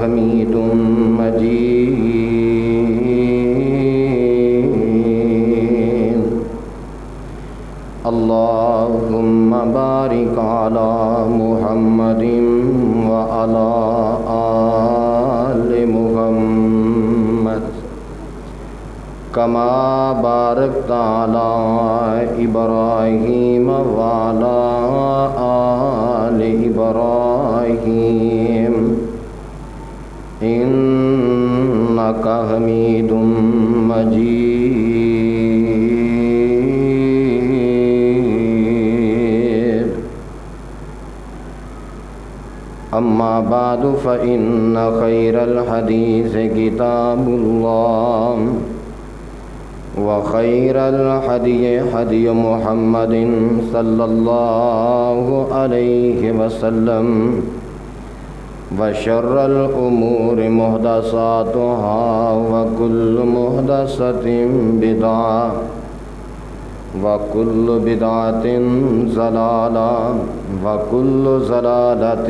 حميد مجيد اللهم بارك على محمد وعلى آل محمد كما باركت على إبراهيم وعلى آل إبراهيم إنك حميد مجيد أما بعد فإن خير الحديث كتاب الله وخير الهدي هدي محمد صلى الله عليه وسلم وشر الأمور محدثاتها وكل محدثة بدعة وكل بدعة ضلالة وكل ضلالة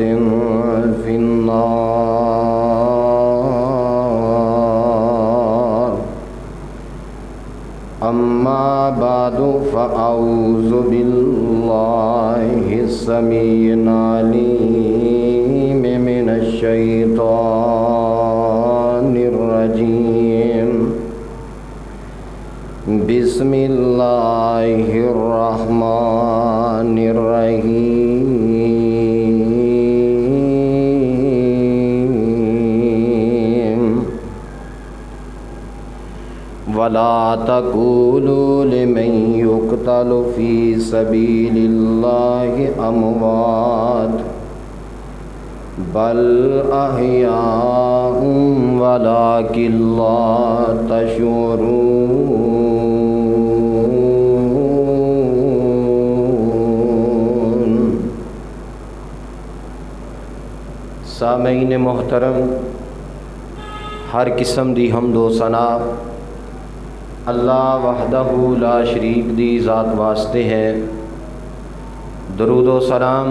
في النار أما بعد فأعوذ بالله السميع العليم من الشيطان الرجيم بسم الله الرحمن الرحيم ولا تقولوا لمن يقتل في سبيل الله أموات بل أحياء ولكن لا تشعرون۔ سامعین محترم، ہر قسم دی حمد و ثنا اللہ وحدہ لا شریک دی ذات واسطے ہے۔ درود و سلام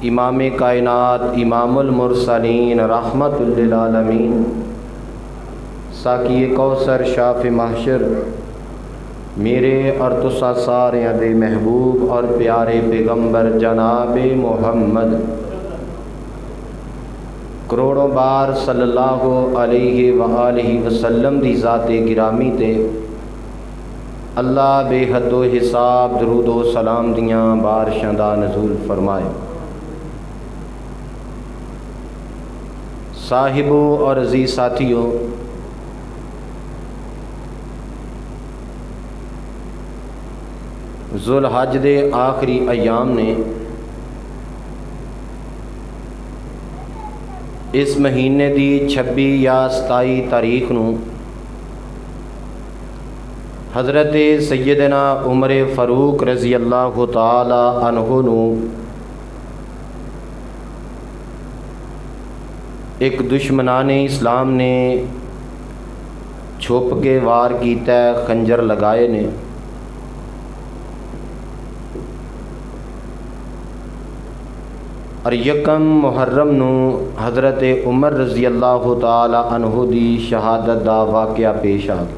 امام کائنات امام المرسلین رحمت للعالمین ساقی کوثر شاف محشر میرے اور تسا سارے دے محبوب اور پیارے پیغمبر جناب محمد کروڑوں بار صلی اللہ علیہ وآلہ وسلم دی ذات گرامی تے اللہ بے حد و حساب درود و سلام دیاں بارشاں دا نزول فرمائے۔ صاحبو اور عزیز ساتھیو، ذوالحج دے آخری ایام نے اس مہینے دی 26 یا 27 تاریخ نو حضرت سیدنا عمر فاروق رضی اللہ تعالی عنہ نو ایک دشمنان اسلام نے چھپ کے وار کیتا ہے، خنجر لگائے نے۔ اور یکم محرم نو حضرت عمر رضی اللہ تعالی عنہ دی شہادت دا واقعہ پیش آ گیا۔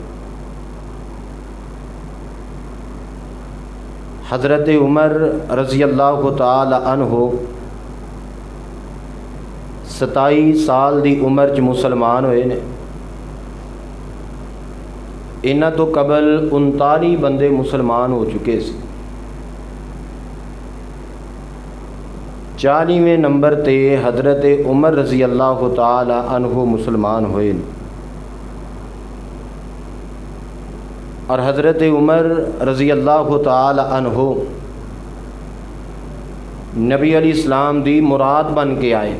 حضرت عمر رضی اللہ تعالی عنہ 27 سال دی عمر چ مسلمان ہوئے نے۔ انہاں تو قبل 39 بندے مسلمان ہو چکے سی۔ 40ویں نمبر تے حضرت عمر رضی اللہ تعالی عنہ مسلمان ہوئے نے۔ اور حضرت عمر رضی اللہ تعالی عنہ نبی علیہ السلام دی مراد بن کے آئے۔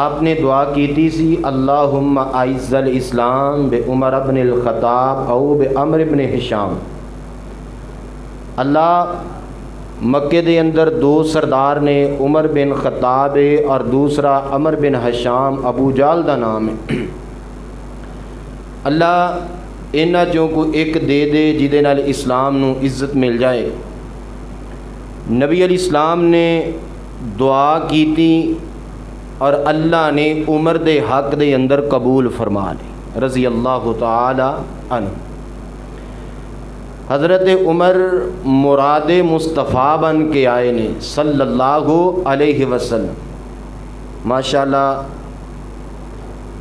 آپ نے دعا کیتی سی اللہم اعز الاسلام بعمر بن الخطاب او بعمر بن ہشام۔ اللہ مکے دے اندر 2 سردار نے، عمر بن خطاب اور دوسرا عمر بن ہشام، ابو جال دا نام ہے۔ اللہ انہاں چوں کو ایک دے دے جہدے نال اسلام نو عزت مل جائے۔ نبی علیہ السلام نے دعا کیتی اور اللہ نے عمر دے حق دے اندر قبول فرما لی رضی اللہ تعالی عنہ۔ حضرت عمر مراد مصطفیٰ بن کے آئے نے صلی اللہ علیہ وسلم۔ ماشاءاللہ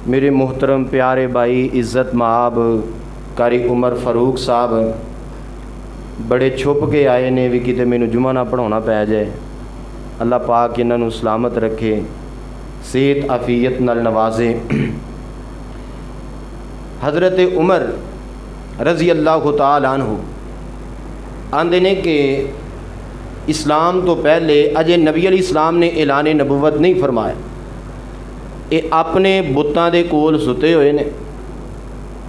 میرے محترم پیارے بھائی عزت مآب قاری عمر فاروق صاحب بڑے چھپ کے آئے نے بھی کتے مینوں جمعہ نہ پڑھانا پی جائے۔ اللہ پاک انہاں نوں سلامت رکھے، صحت عافیت نال نوازے۔ حضرت عمر رضی اللہ تعالی عنہ آندے نے کہ اسلام تو پہلے اجے نبی علیہ السلام نے اعلان نبوت نہیں فرمایا، یہ اپنے بتاں دے کول ستے ہوئے نے۔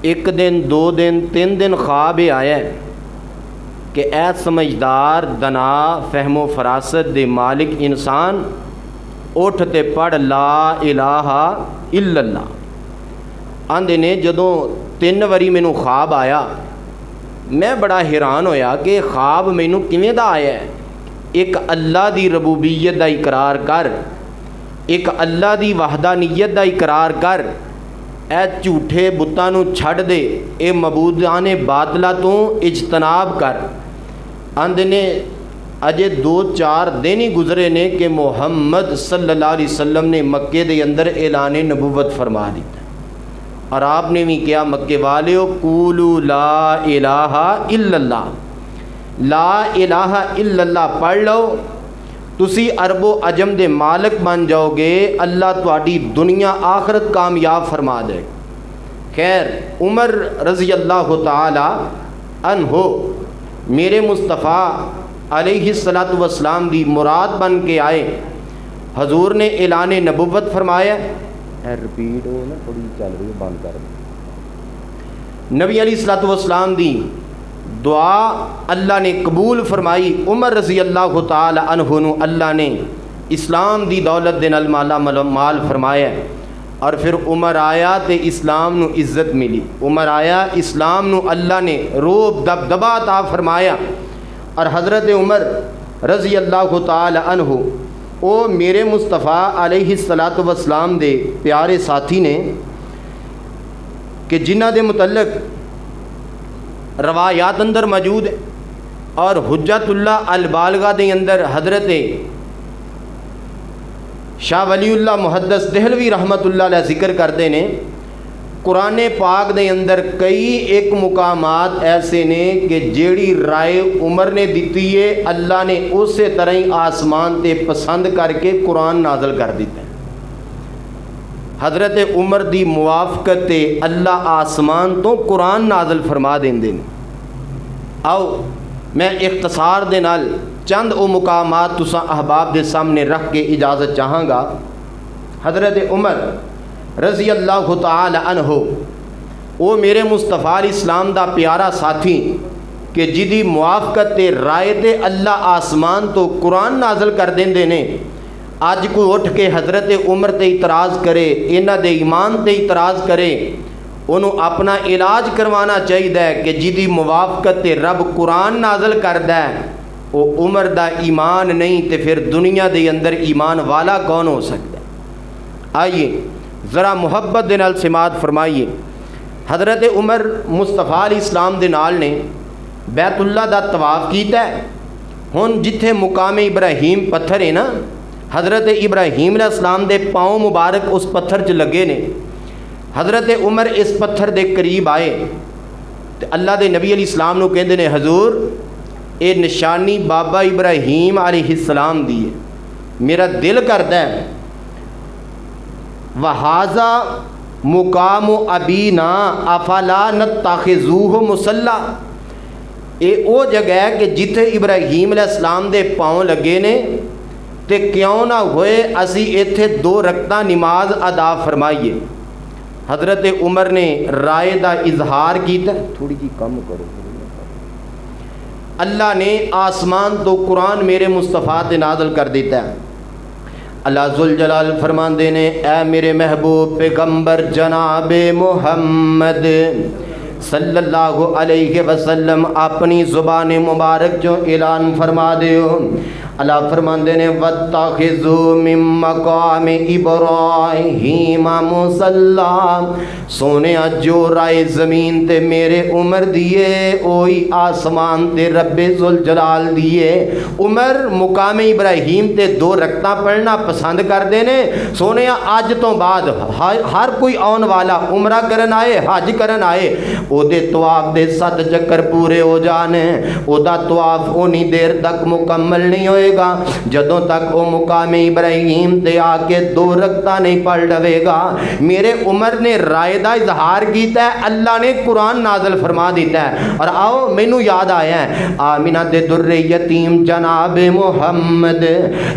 ایک دن، 2 دن، 3 دن خواب یہ آیا ہے کہ اے سمجھدار دنا فہم و فراست دے مالک انسان، اٹھ تے پڑھ لا الہ الا اللہ۔ آندے نے جدوں 3 واری مینوں خواب آیا، میں بڑا حیران ہویا کہ خواب مینوں کیویں دا آیا ہے۔ ایک اللہ دی ربوبیت دا اقرار کر، ایک اللہ دی وحدانیت دا اقرار کر، اے جھوٹے بتاں نوں چھڈ دے، اے معبودان باطلا تو اجتناب کر۔ آندے نے اجے 2-4 دن ہی گزرے نے کہ محمد صلی اللہ علیہ وسلم نے مکے دے اندر اعلان نبوت فرما دیتا، اور آپ نے بھی کیا مکے والیو قولوا لا الہ الا اللہ، لا الہ الا اللہ پڑھ لو، تسی عرب و عجم دے مالک بن جاؤ گے، اللہ تہاڈی دنیا آخرت کامیاب فرما دے۔ خیر عمر رضی اللہ تعالی عنہ میرے مصطفیٰ علیہ الصلاۃ والسلام دی مراد بن کے آئے۔ حضور نے اعلان نبوت فرمایا، رپیٹ ہو نا تھوڑی چل رہی بند کر دیں۔ نبی علیہ الصلاۃ والسلام دی دعا اللہ نے قبول فرمائی۔ عمر رضی اللہ تعالی عنہ نو اللہ نے اسلام دی دولت دے نال مالا مال فرمایا، اور پھر عمر آیا تے اسلام نو عزت ملی۔ عمر آیا، اسلام نو اللہ نے روب دبدبا عطا فرمایا، اور حضرت عمر رضی اللہ تعالی عنہ او میرے مصطفیٰ علیہ الصلاۃ والسلام دے پیارے ساتھی نے کہ جنہ دے متعلق روایات اندر موجود ہے، اور حجت اللہ البالغہ دے اندر حضرت شاہ ولی اللہ محدث دہلوی رحمت اللہ علیہ ذکر کرتے نے، قرآن پاک دے اندر کئی ایک مقامات ایسے نے کہ جیڑی رائے عمر نے دیتی ہے اللہ نے اسی طرح ہی آسمان تے پسند کر کے قرآن نازل کر دیتا ہے۔ حضرت عمر دی موافقت تے اللہ آسمان تو قرآن نازل فرما دیندے نے۔ آؤ میں اختصار دے نال چند او مقامات تساں احباب دے سامنے رکھ کے اجازت چاہاں گا۔ حضرت عمر رضی اللہ تعالی عنہ او میرے مصطفیٰ علیہ السلام دا پیارا ساتھی کہ جدی موافقت تے رائے تے اللہ آسمان تو قرآن نازل کر دیندے نے۔ اج کوئی اٹھ کے حضرت عمر تے اعتراض کرے، انہاں دے ایمان تے اعتراض کرے، انہوں اپنا علاج کروانا چاہیے کہ جدی موافقت تے رب قرآن نازل کردا ہے وہ عمر دا ایمان نہیں تے پھر دنیا دے اندر ایمان والا کون ہو سکتا ہے؟ آئیے ذرا محبت دے نال سماعت فرمائیے۔ حضرت عمر مصطفیٰ علیہ السلام دے نال نے بیت اللہ دا طواف کیتا ہے۔ ہن جتھے مقام ابراہیم پتھر ہے نا، حضرت ابراہیم علیہ السلام دے پاؤں مبارک اس پتھر چ لگے نے۔ حضرت عمر اس پتھر دے قریب آئے تے اللہ دے نبی علیہ السلام نو کہندے نے حضور اے نشانی بابا ابراہیم علیہ السلام دی ہے، میرا دل کردا ہے وَهَذَا مُقَامُ أَبِينَا أَفَلَا نَتَّخِذُوهُ مُصَلَّى، اے او جگہ ہے کہ جتھے ابراہیم علیہ السلام دے پاؤں لگے نے تے کیوں نہ ہوئے اسی ایتھے 2 رکعتاں نماز ادا فرمائیے۔ حضرت عمر نے رائے دا اظہار کیتا، تھوڑی جی کم کرو۔ اللہ نے آسمان تو قرآن میرے مصطفیٰ تے نازل کر دیتا ہے۔ اللہ ذوالجلال فرماندے نے اے میرے محبوب پیغمبر جناب محمد صلی اللہ علیہ وسلم اپنی زبان مبارک جو اعلان فرما دیو اللہ فرماندے نے وَاتَّخِذُوا مِن مَّقَامِ إِبْرَاهِيمَ مُصَلًّى سونیا جو رائے زمین تے میرے عمر دیے اوہی آسمان تے رب ذوالجلال دیے. عمر مقام ابراہیم تے 2 رکعتاں پڑھنا پسند کر دینے. سونیا اج تو بعد ہر کوئی آن والا عمرہ کرن آئے حج کرن آئے او دے طواف دے 7 چکر پورے ہو جانے. او دا طواف اونی دیر تک مکمل نہیں ہوئے گا جدوں تک او مقام ابراہیم تے آ کے 2 رکعتاں نہیں پڑھ لوے گا. میرے عمر نے رائے دا اظہار کیتا ہے, اللہ نے قرآن نازل فرما دیتا ہے. اور آؤ مینوں یاد آیا ہے آمینہ دے در یتیم جناب محمد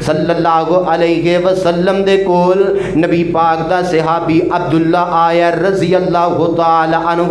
صلی اللہ علیہ وسلم دے کول نبی پاک دا صحابی عبداللہ آیا رضی اللہ تعالی عنہ.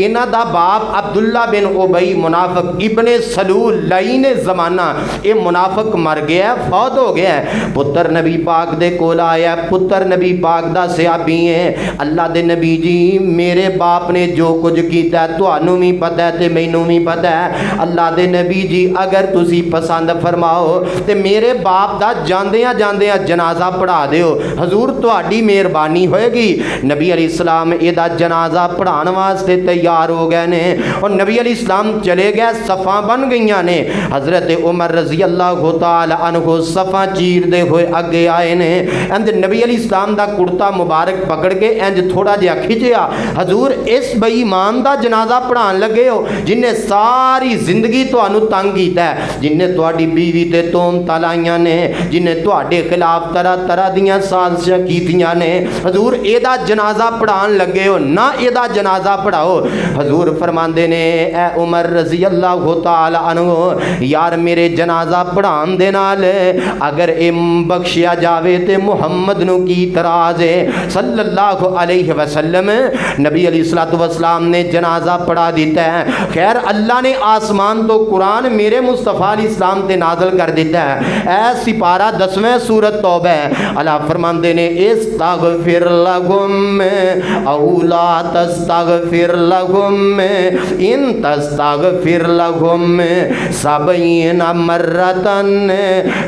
انہ دا باپ عبداللہ بن ابی منافق ابن سلول لعین زمانہ اے منافق مر گیا ہے, فوت ہو گیا ہے. پتر نبی پاک دے کول آیا, پتر نبی پاک دا صحابی ہے. اللہ دے نبی جی میرے باپ نے جو کچھ کیتا ہے تانوں بھی پتہ ہے تے مینوں بھی پتہ ہے. اللہ دے نبی جی اگر تسی پسند فرماؤ تے میرے باپ دا جاندیاں جاندیاں جنازہ پڑھا دیو, حضور تہاڈی مہربانی ہوئے گی. نبی علیہ السلام ادا جنازہ پڑھان واسطے تیار ہو گئے نے اور نبی علیہ السلام چلے گئے, صفاں بن گئیاں نے. حضرت عمر رضی اللہ تعالی عنہ صفاں چیر دے ہوئے اگے آئے نے. اند نبی علیہ السلام دا کرتا مبارک پکڑ کے انج تھوڑا جہا کھچیا, حضور اس بے ایمان دا جنازہ پڑھان لگے ہو جن نے ساری زندگی تانوں تنگ کیتا ہے, جن نے تہاڈی بیوی تے تہمت لائیاں نے, جن نے تہاڈے خلاف طرح طرح دیاں سازشاں کیتیاں نے. حضور ایدا جنازہ پڑھان لگے ہو, نہ ایدا جنازہ پڑھاؤ. حضور فرماندے نے اے عمر رضی اللہ تعالی عنہ یار میرے جنازہ پڑھان دے نال اگر اے بخشیا جاوے تے محمد نو کی اعتراض ہے صلی اللہ علیہ وسلم. نبی علیہ السلام نے جنازہ پڑھا دیتا ہے. خیر اللہ نے آسمان تو قرآن میرے مصطفیٰ علیہ السلام تے نازل کر دیتا ہے. اے سپارہ 10ویں سورت توبہ ہے. اللہ فرماندے نے استغفر لہم او لا تستغفر لہم ان تستغفر لہم 70 مرتن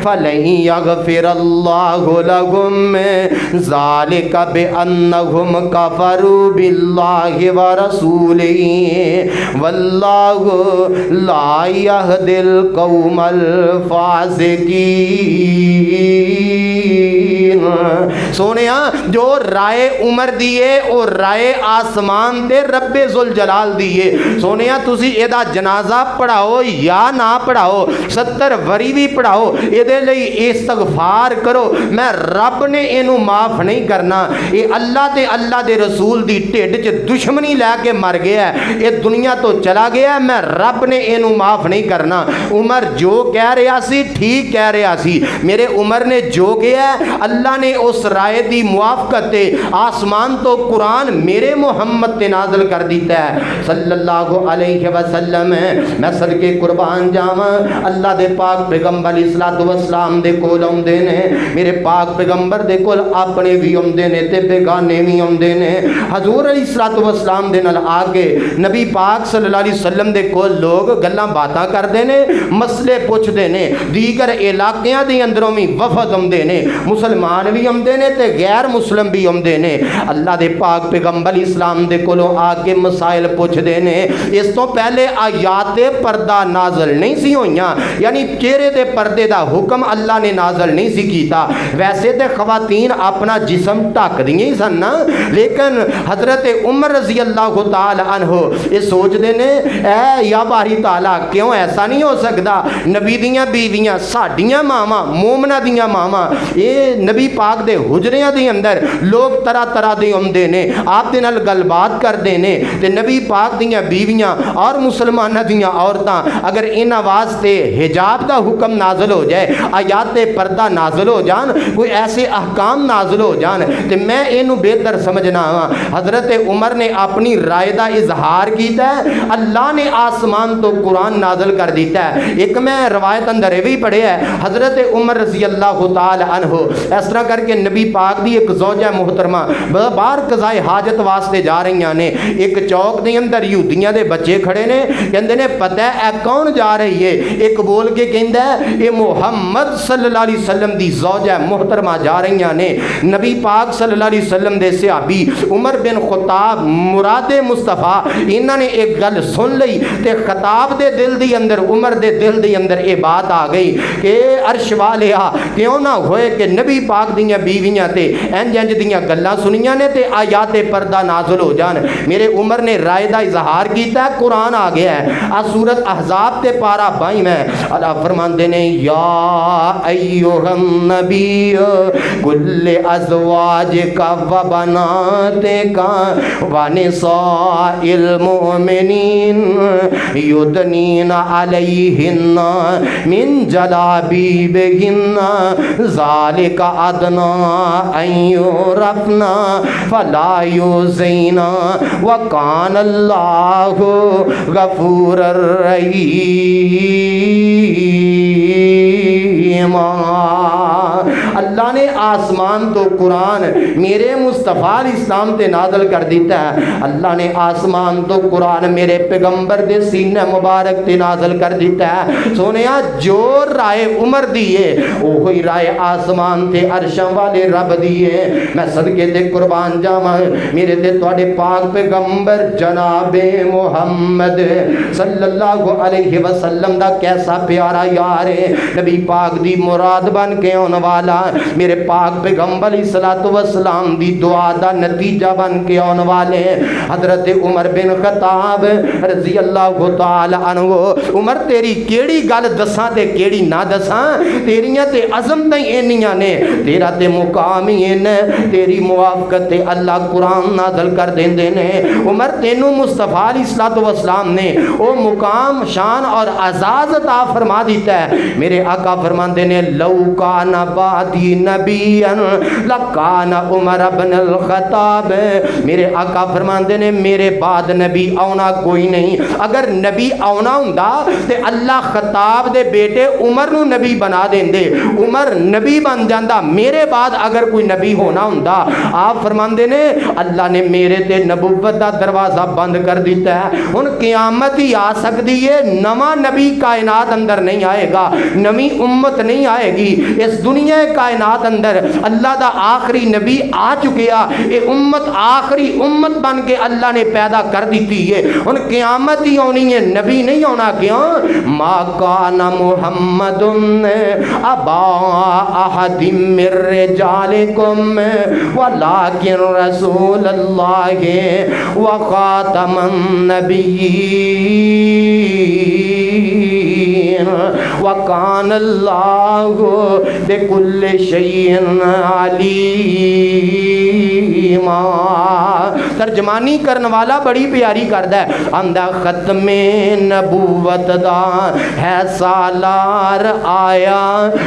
فلن یغفر اللہ لہم ذالک بأنہم کفروا باللہ ورسولہ واللہ لا یہدی القوم الفاسقین. سونیا جو رائے عمر دیے اور رائے آسمان دے رب ذوالجلال دیے. سونیا تسی ایدا جنازہ پڑھاؤ یا نہ پڑھاؤ 70 وری بھی پڑھاؤ ایدے لئی استغفار کرو, میں رب نے اینو معاف نہیں کرنا. یہ اللہ تے اللہ دے رسول دی ٹھڈ چ دشمنی لے کے مر گیا ہے, یہ دنیا تو چلا گیا ہے, میں رب نے اینو معاف نہیں کرنا. عمر جو کہہ رہا سی ٹھیک کہہ رہا سی. میرے عمر نے جو کیا ہے اللہ نے اس رائے دی موافقت آسمان تو قرآن میرے محمد تے نازل کر دیتا ہے صلی اللہ علیہ وسلم. میں صدقے قربان جاواں اللہ دے پاک پیغمبر علیہ الصلوۃ والسلام دے کول اوندے نے, میرے پاک پیغمبر دے کول اپنے بھی اوندے نے تے بیگانے بھی اوندے نے. حضور علیہ الصلوۃ والسلام دے نال آ کے نبی پاک صلی اللہ علیہ وسلم دے کول لوگ گلاں باتاں کردے نے, مسئلے پوچھدے نے. دیگر علاقیاں دے اندروں بھی وفد اوندے نے, مسلمان بھی اوندے نے تے غیر مسلم بھی اوندے نے. اللہ دے پاک پیغمبر اسلام دے کولوں آ کے مسائل پوچھدے نے. اس تو پہلے آیات پردہ نازل نہیں سی ہوئیاں, یعنی چہرے دے پردے دا حکم اللہ نے نازل نہیں سی کیتا. ویسے تے خواتین اپنا جسم ڈھک دیاں ہی سن نا, لیکن حضرت عمر رضی اللہ تعالی عنہ یہ سوچ دے نے اے یا باری تعالی کیوں ایسا نہیں ہو سکتا, نبی دیاں بیویاں ساڈیاں ماواں مومنہ دیاں ماواں یہ نبی پاک دے حجریاں دے اندر لوگ طرح طرح دے اوندے نے, آپ دے نال گل بات کردے نے تے نبی پاک دیاں بیویاں اور مسلمانہ دیاں عورتاں اگر انہاں واسطے حجاب دا حکم نازل ہو جائے, آیات پردہ نازل ہو جان, کوئی ایسے احکام نازل ہو جان تے میں اینو بہتر سمجھنا ہاں. حضرت عمر نے اپنی رائے دا اظہار کیتا ہے, اللہ نے آسمان تو قرآن نازل کر دیتا ہے. ایک میں روایت اندر بھی پڑھے ہے حضرت عمر رضی اللہ تعالی عنہ اس طرح کر کے نبی پاک دی ایک زوجہ محترمہ باہر قضائے حاجت واسطے جا رہی نے، ایک چوک دے اندر یہودیاں دے بچے کھڑے نے، کہندے نے پتہ ہے اے کون جا رہی ہے؟ ایک بول کے کہندا ہے اے محمد صلی اللہ علیہ وسلم دی زوجہ محترمہ جا رہی نے۔ نبی پاک صلی اللہ علیہ وسلم دے صحابی عمر بن خطاب مراد مصطفیٰ انہاں نے ایک گل سن لئی تے خطاب دے دل دی اندر، عمر دے دل دی اندر اے بات آ گئی کہ عرش والیا کیوں نہ ہوئے کہ نبی پاک دیاں بیویاں تے انج انج دیاں گلاں سنیاں نے تے آیات پردہ نازل ہو جان۔ میرے عمر نے رائے دا اظہار کیتا ہے، قرآن آ گیا ہے سورۃ احزاب تے پارہ 22 میں اللہ فرماندے نے یا ایھا النبی کل ازواجک و بناتک و نساء المؤمنین یدنین علیہن من جلابیبہن ذالک ادنی ان یعرفن فلا یؤذین وکان اللہ غفور الرحیم۔ اللہ نے آسمان تو قرآن میرے مصطفیٰ اسلام تے نازل کر دیتا ہے، اللہ نے آسمان تو قرآن میرے پیغمبر دے سینہ مبارک تے نازل کر دیتا ہے۔ سونیا جو رائے عمر دیئے وہی رائے آسمان تے عرشاں والے رب دیئے۔ میں صدقے تے قربان جاواں میرے تے تواڈے پاک پیغمبر جناب محمد صلی اللہ علیہ وسلم دا کیسا پیارا یار ہے، نبی پاک دی مراد بن کے آن والا، میرے پاک پیغمبر علیہ الصلوۃ والسلام دی دعا دا نتیجہ بن کے آن والے حضرت عمر بن خطاب رضی اللہ تعالی عنہ۔ عمر تیری کیڑی گل دساں تے کیڑی نہ دساں، تیریاں تے عظمتیں اینیاں نے، تیرا تے مقام ہی ہے، تیری موافقت تے اللہ قرآن نازل کر دیندے نے۔ عمر تینوں مصطفیٰ علیہ الصلوۃ والسلام نے او مقام شان اور اعزاز عطا فرما دیتا ہے۔ میرے آقا فرماندے نے لو کان بعدی نبی لکان عمر بن الخطاب، میرے آقا فرماندے نے میرے بعد نبی آنا کوئی نہیں، اگر نبی آنا ہوندا تے اللہ خطاب دے بیٹے عمر نو نبی بنا دیندے، عمر نبی بن جاندا، میرے بعد اگر کوئی نبی ہونا ہوندا۔ آپ فرماندے نے اللہ نے میرے تے نبوت دا دروازہ بند کر دیتا ہے، ہن قیامت ہی آ سکتی ہے، نواں نبی کائنات اندر نہیں آئے گا، نویں امت نہیں آئے گی، اس دنیا کائنات اندر اللہ دا آخری نبی آ چکیا، اے امت آخری امت بن کے اللہ نے پیدا کر دیتی ہے، ان قیامت ہی ہونی ہے، نبی نہیں ہونا۔ کیوں؟ ما کان محمد ابا احد من رجالکم ولکن رسول اللہ وخاتم النبیین وکان اللہ بکل شیء علیم۔ ترجمانی کرن والا بڑی پیاری کردا ہے، آندا ختم نبوت دا ہے سالار آیا،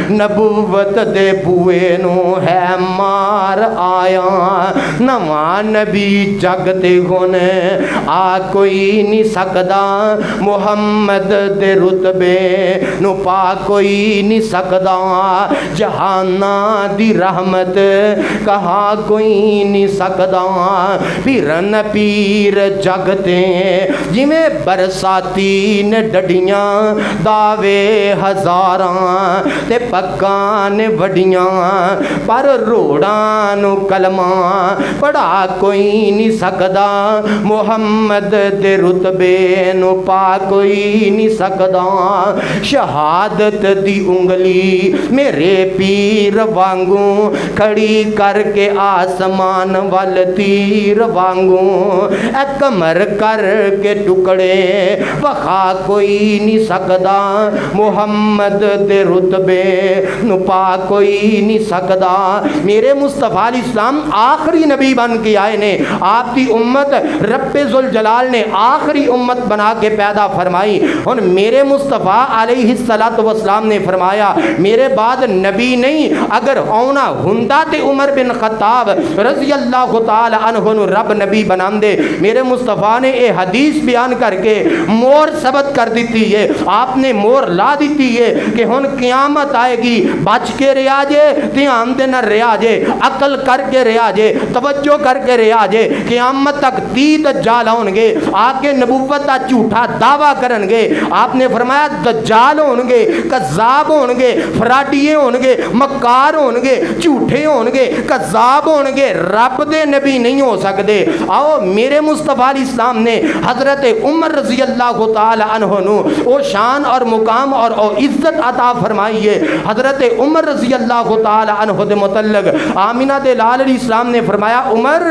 نبوت دے بوئے نو ہے مار آیا، نواں نبی جگ تے ہن آ کوئی نہیں سکدا، محمد دے رتبے نو پا کوئی نہیں سکدا، جہانا دی رحمت کہا کوئی نہیں سکدا، پیرن پیر جگتے جویں برساتی نے ڈڈیاں، دعوے ہزاراں تے پکاں نے وڈیاں، پر روڑاں نو کلمہ پڑھا کوئی نہیں سکدا، محمد دے رتبے نو پا کوئی نہیں سکدا، شہادت دی انگلی میرے پیر وانگوں کھڑی کر کے آسمان وال تیر وانگوں، اے کمر کر کے ٹکڑے وخا کوئی نہیں سکدا، محمد دے رتبے نو پا کوئی نہیں سکدا۔ میرے مصطفیٰ علیہ السلام آخری نبی بن کے آئے نے، آپ کی امت رب ذوالجلال نے آخری امت بنا کے پیدا فرمائی۔ ہن میرے مصطفیٰ علیہ السلام نے فرمایا میرے بعد نبی نہیں، اگر ہونا ہندا تے عمر بن خطاب رضی اللہ تعالی عنہ نو رب نبی بنا دے. میرے مصطفیٰ نے یہ حدیث بیان کر کے مور ثبت کر دیتی ہے. آپ نے مور لا دیتی ہے کہ ہن قیامت آئے گی, بچ کے رہا جے, دھیان دے نہ رہا جے, عقل کر کے رہا جے, توجہ کر کے رہا جے. قیامت تک 30 دجال ہون گے, آگے نبوت دا جھوٹا دعویٰ کرن گے. آپ نے فرمایا دجال ہون گے, کذاب ہون گے, فراڈیے ہون گے, مکار ہون گے, جھوٹے ہون گے, کذاب ہون گے, رب دے نبی نہیں ہو سکتے. آؤ میرے مصطفیٰ علیہ السلام نے حضرت عمر رضی اللہ تعالی عنہ نو او شان اور مقام اور عزت عطا فرمائی ہے. حضرت عمر رضی اللہ تعالی عنہ دے متعلق آمینہ دے لال علیہ السلام نے فرمایا, عمر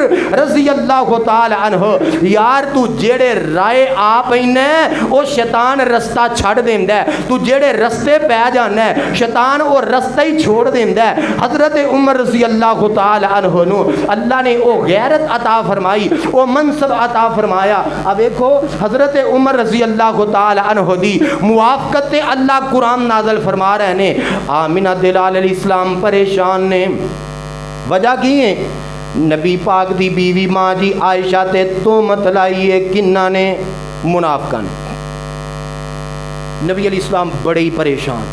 رضی اللہ تعالی عنہ, یار تو جیڑے رائے آ پینا ہے او شیطان رستہ چھڑ دیندا ہے, تو جیڑے رستے پہ جانا ہے شیطان او رستہ ہی چھوڑ دیندا ہے. حضرت عمر رضی اللہ تعالی عنہ نو اللہ نے او غیرت عطا فرمائی, او منصب عطا فرمایا. اب دیکھو حضرت عمر رضی اللہ تعالی عنہ دی موافقت تے اللہ قرآن نازل فرما رہے نے. آمینہ دلال علیہ السلام پریشان نے. وجہ کی ہے؟ نبی پاک دی بیوی ماں جی عائشہ تے تہمت لائی ہے. کنہ نے؟ منافقاں. نبی علیہ السلام بڑے ہی پریشان,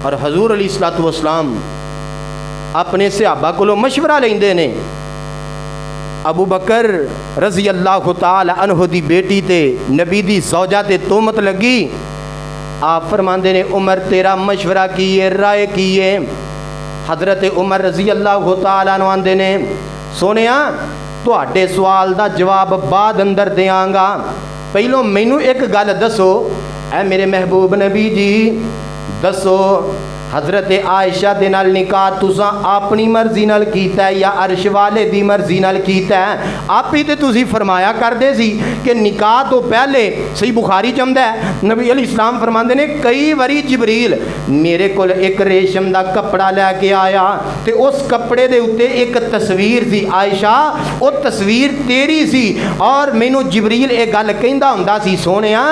اور حضور علیہ السلام اپنے صحابہ کو مشورہ لیندے نے. ابو بکر رضی اللہ تعالی عنہ دی بیٹی تے نبی دی زوجہ تے تہمت لگی. آپ فرماندے نے عمر تیرا مشورہ کیے, رائے کیے. حضرت عمر رضی اللہ تعالی عنہ آندے نے, سونیا تواڈے سوال دا جواب بعد اندر دیاں گا, پہلو مینوں ایک گل دسو. اے میرے محبوب نبی جی دسو, حضرت عائشہ دے نال نکاح تساں اپنی مرضی نال کیتا ہے یا عرش والے دی مرضی نال کیتا ہے؟ آپ ہی تے تسی فرمایا کردے سی کہ نکاح تو پہلے, صحیح بخاری چمدا ہے, نبی علیہ السلام فرماندے نے کئی واری جبریل میرے کول ایک ریشم دا کپڑا لے کے آیا تے اس کپڑے دے اوتے ایک تصویر سی, عائشہ او تصویر تیری سی, اور مینوں جبریل ایک گل کہندا ہوندا سی, سونیا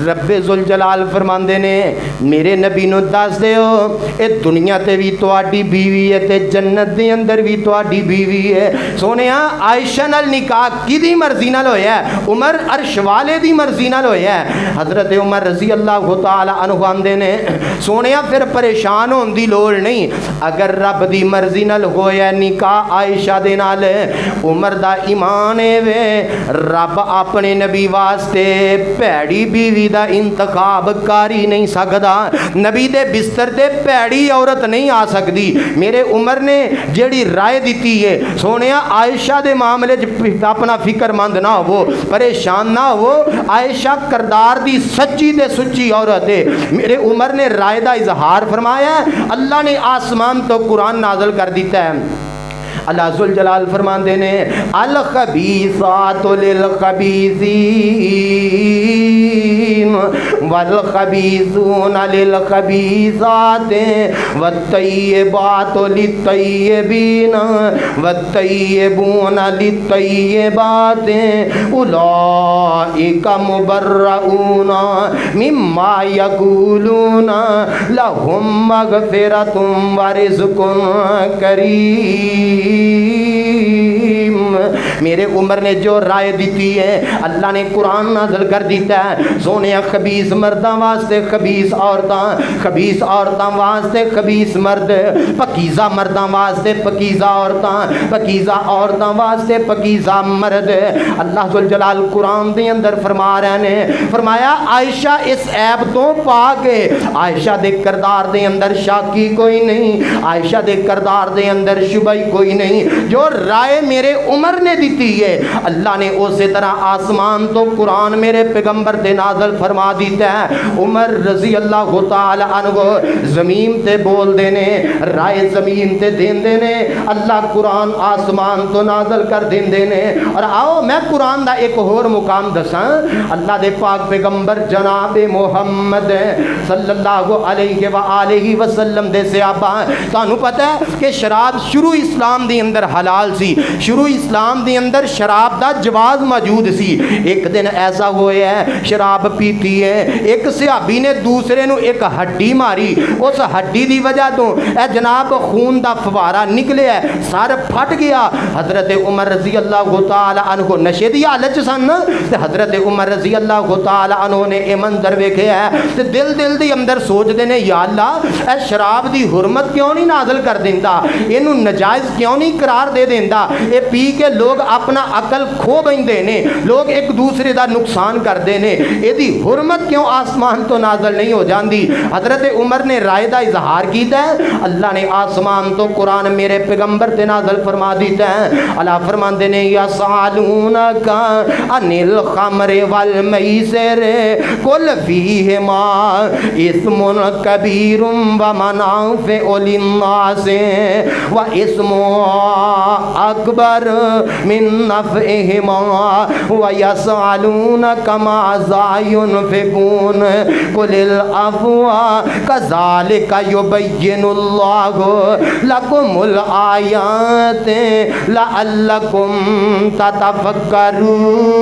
رب ذوالجلال فرماندے نے میرے نبی نو دس دیو اے دنیا تے بھی تواڈی بیوی ہے تے جنت دے اندر بھی تواڈی بیوی ہے. سونیا عائشہ نال نکاح کدی مرضی نال ہویا ہے؟ عمر عرش والے دی مرضی نال ہویا ہے. حضرت عمر رضی اللہ تعالی عنہ آندے نے, سونیا پھر پریشان ہون دی لوڑ نہیں, اگر رب دی مرضی نال ہویا نکاح عائشہ دے نال, عمر دا ایمان ہے وے رب اپنے نبی واسطے پیڑی بیوی دا انتخاب کاری نہیں سکدا. نبی دے بستر تے پیڑی عورت نہیں آ سکتی. میرے عمر نے جیڑی رائے دیتی ہے, سونیا عائشہ دے معاملے اپنا فکر مند نہ ہو, پریشان نہ ہو, عائشہ کردار دی سچی تے سچی عورت ہے. میرے عمر نے رائے دا اظہار فرمایا ہے, اللہ نے آسمان تو قرآن نازل کر دیتا ہے. اللہ ذوالجلال فرماندے نے الخبیثات للخبیثین والخبیثون للخبیثات والطیبات للطیبین والطیبون للطیبات اولئک مبرؤون مما یقولون لهم مغفرۃ ورزق کریم. میرے عمر نے جو رائے دیتی ہے اللہ نے قرآن نازل کر دیتا ہے. سونے خبیث مرداں واسطے خبیث عورتاں, خبیث عورتاں واسطے خبیث مرد, پکیزہ مرداں واسطے پکیزہ عورتاں, پکیزہ عورتاں واسطے پکیزہ مرد. اللہ ذوالجلال قرآن دے اندر فرما رہے نے, فرمایا عائشہ اس عیب تو پاک ہے, عائشہ دے کردار دے اندر شاکی کوئی نہیں, عائشہ دے کردار دے اندر شبہ کوئی نہیں. جو رائے میرے عمر نے دیتی ہے اللہ نے اسی طرح آسمان تو قرآن میرے پیغمبر تے نازل فرما دیتا ہے. عمر رضی اللہ تعالی عنہ زمین تے بول دینے, رائے زمین تے دین دینے, اللہ قرآن آسمان تو نازل کر دین دینے. اور آؤ میں قرآن دا ایک اور مقام دساں. اللہ دے پاک پیغمبر جناب محمد صلی اللہ علیہ وآلہ وسلم دے صحابہ, تانوں پتہ ہے کہ شراب شروع اسلام دے اندر حلال سی, شروع اسلام دے اندر شراب دا جواز موجود سی۔ ایک دن ایسا ہویا ہے شراب پیتی ہے، ایک صحابی نے دوسرے نو ایک ہڈی ماری، اس ہڈی دی وجہ تو اے جناب خون دا فوارہ نکلے ہے، سر پھٹ گیا۔ حضرت عمر رضی اللہ تعالی عنہ نشے دی حالت سن تے حضرت عمر رضی اللہ تعالی عنہ نے اے منظر ویکھیا ہے تے دل دی اندر سوچ دے نے یا اللہ اے شراب دی حرمت کیوں نہیں نازل کر دیندا، اینو نجائز کیوں نہیں قرار دے دیندا، اے پی کے لوگ اپنا عقل کھو بیندے نے، لوگ ایک دوسرے دا نقصان کردے نے، اے دی حرمت کیوں آسمان تو نازل نہیں ہو جاندی۔ حضرت عمر نے رائے دا اظہار کیتا ہے، اللہ نے آسمان تو قرآن میرے پیغمبر تے نازل فرما دیتا ہے۔ اللہ فرماندے نے یسالونک عن الخمر والمیسر قل فیہما اسم کبیر ومنافع للناس واسم اکبر من نفعہما ویسالونک ماذا ينفقون قل العفو کذالک یبین اللہ لکم الآیات لعلکم تتفکرون۔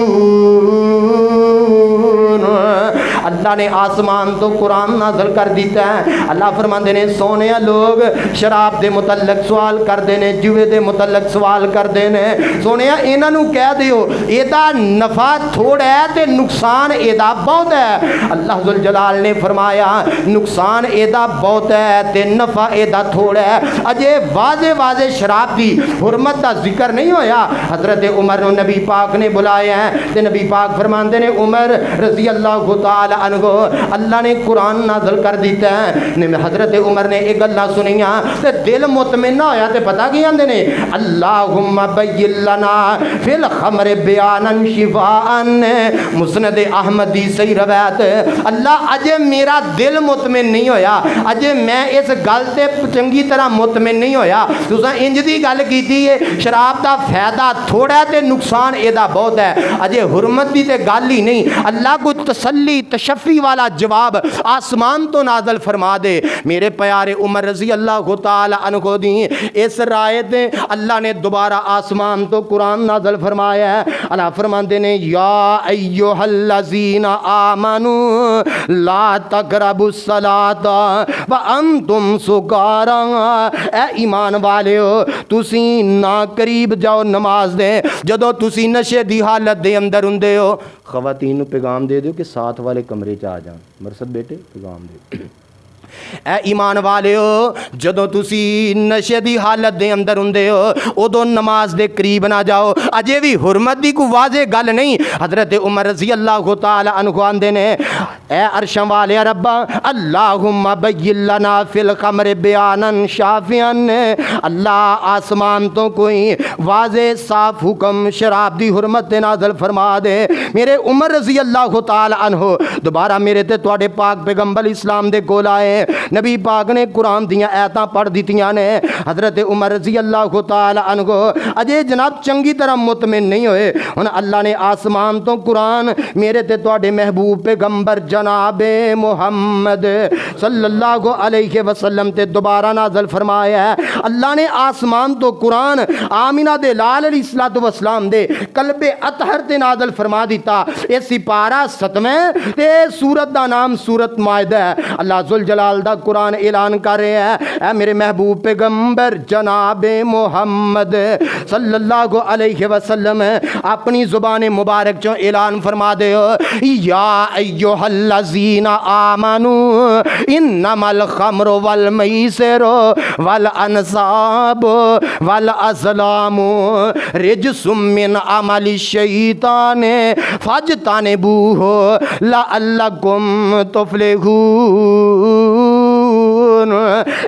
اللہ نے آسمان تو قرآن نازل کر دیتا ہے۔ اللہ فرماندے نے سونے لوگ شراب دے متعلق سوال کردے نے، جوے دے متعلق سوال کردے نے، سونے انہاں نو کہہ دیو ایدا نفع تھوڑا ہے تے نقصان ایدا بہت ہے۔ اللہ ذوالجلال نے فرمایا نقصان ایدا بہت ہے تے نفع ایدا تھوڑا ہے۔ اجے واضح شراب دی حرمت دا ذکر نہیں ہویا، حضرت عمر نو نبی پاک نے بلایا ہے تے نبی پاک فرماندے نے عمر رضی اللہ تعالی عنہ اللہ نے قرآن نازل کر دیتا ہے۔ حضرت عمر نے ایک گلاں سنیاں تے دل مطمئن ہویا تے پتہ کی آندے نے اللہم بین لنا فی الخمر بیانا شفاء، مسند احمد دی صحیح روایت، اللہ اجے میرا دل مطمئن نہیں ہویا، اجے میں اس گل تے چنگی طرح مطمئن نہیں ہویا، تساں انج دی گل کیتی ہے شراب دا فائدہ تھوڑا ہے تے نقصان ایدا بہت ہے، اجے حرمت دی تے گل ہی نہیں، اللہ کو تسلی تشفی والا جواب آسمان تو نازل فرما دے۔ میرے پیارے عمر رضی اللہ تعالی عنہ دی اس رائے تے اللہ نے دوبارہ آسمان تو قرآن نازل فرمایا ہے۔ اللہ فرماندے نے یا ایھا الذین آمنوا لا تقربوا الصلاۃ وانتم سکارا، اے ایمان والےو تسی نہ قریب جاؤ نماز دے جدوں تسی نشے دی حالت دے اندر ہوندے ہو۔ خواتین نو پیغام دے دیو کہ ساتھ والے کمرے چ آ جان، مرسد بیٹے پیغام دے اے ایمان والےو جدوں تسی نشے دی حالت دے اندر ہوندے ہو ادوں نماز دے قریب نہ جاؤ۔ اجے بھی حرمت دی کوئی واضح گل نہیں۔ حضرت عمر رضی اللہ تعالی عنہ آندے نے اے عرشاں والے ربا اللہم بین لنا فی الخمر بیانا شافعا، اللہ آسمان تو کوئی واضح صاف حکم شراب دی حرمت تے نازل فرما دے۔ میرے عمر رضی اللہ تعالی عنہ دوبارہ میرے تے تواڈے پاک پیغمبر اسلام دے کول آئے، نبی پاک نے قرآن دیاں آیتاں پڑھ دیتیاں نے۔ حضرت عمر رضی اللہ تعالی عنہ اجے جناب چنگی طرح مطمئن نہیں ہوئے، ہن اللہ نے آسمان تو قرآن میرے تے تواڈے محبوب پیغمبر جناب محمد صلی اللہ علیہ وسلم تے دوبارہ نازل فرمایا ہے۔ اللہ نے آسمان تو قرآن آمینہ دے لال علیہ الصلوۃ والسلام دے قلب اطہر تے نازل فرما دیتا۔ اے سپارہ 7 تے سورت دا نام سورت مائدہ ہے۔ اللہ ذوالجلال دا قرآن اعلان کر رہے ہیں اے میرے محبوب پیغمبر جناب محمد صلی اللہ علیہ وسلم اپنی زبان مبارک چوں اعلان فرما دے یا ایھا الذین آمنوا انما الخمر والمیسر والانصاب والازلام رجس من عمل الشیطان فاجتنبوہ لعلکم تفلحون۔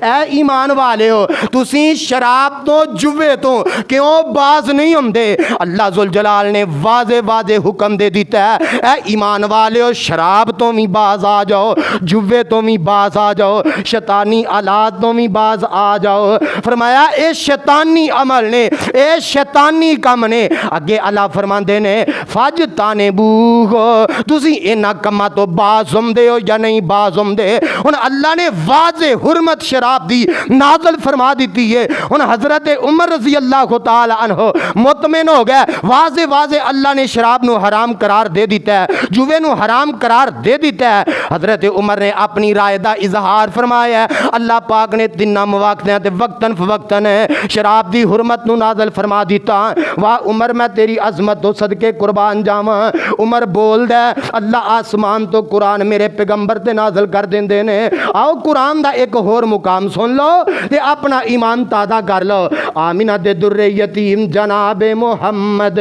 اے ایمان والے ہو تسی شراب تو جوے تو کیوں باز نہیں ہوندے؟ اللہ ذوالجلال نے واضح حکم دے دیتا ہے اے ایمان والے ہو شراب تو بھی باز آ جاؤ، جوے تو بھی باز آ جاؤ، شیطانی آلات تو بھی باز آ جاؤ۔ فرمایا اے شیطانی عمل نے، اے شیطانی کم نے۔ اگے اللہ فرماندے نے فاجتنبوہ، تسی انہاں کماں تو باز ہوندے ہو یا نہیں باز ہوندے؟ ہن اللہ نے واضح حرمت شراب دی نازل فرما دیتی ہے۔ ان حضرت عمر رضی اللہ تعالی عنہ مطمئن ہو گئے، واضح واضح اللہ نے شراب نو حرام قرار دے دیتا ہے، جوے نو حرام قرار دے دیتا ہے۔ حضرت عمر نے اپنی رائے دا اظہار فرمایا ہے، اللہ پاک نے تیناں مواقعاں تے وقتاً فوقتاً شراب دی حرمت نو نازل فرما دیتا۔ واہ عمر میں تیری عظمت تو صدقے قربان جاواں۔ عمر بول دے اللہ آسمان تو قرآن میرے پیغمبر تے نازل کر دیندے نے۔ آؤ قرآن دا ایک ہور مقام سن لو تے اپنا ایمان تازہ کر لو۔ آمینہ دے در یتیم جناب محمد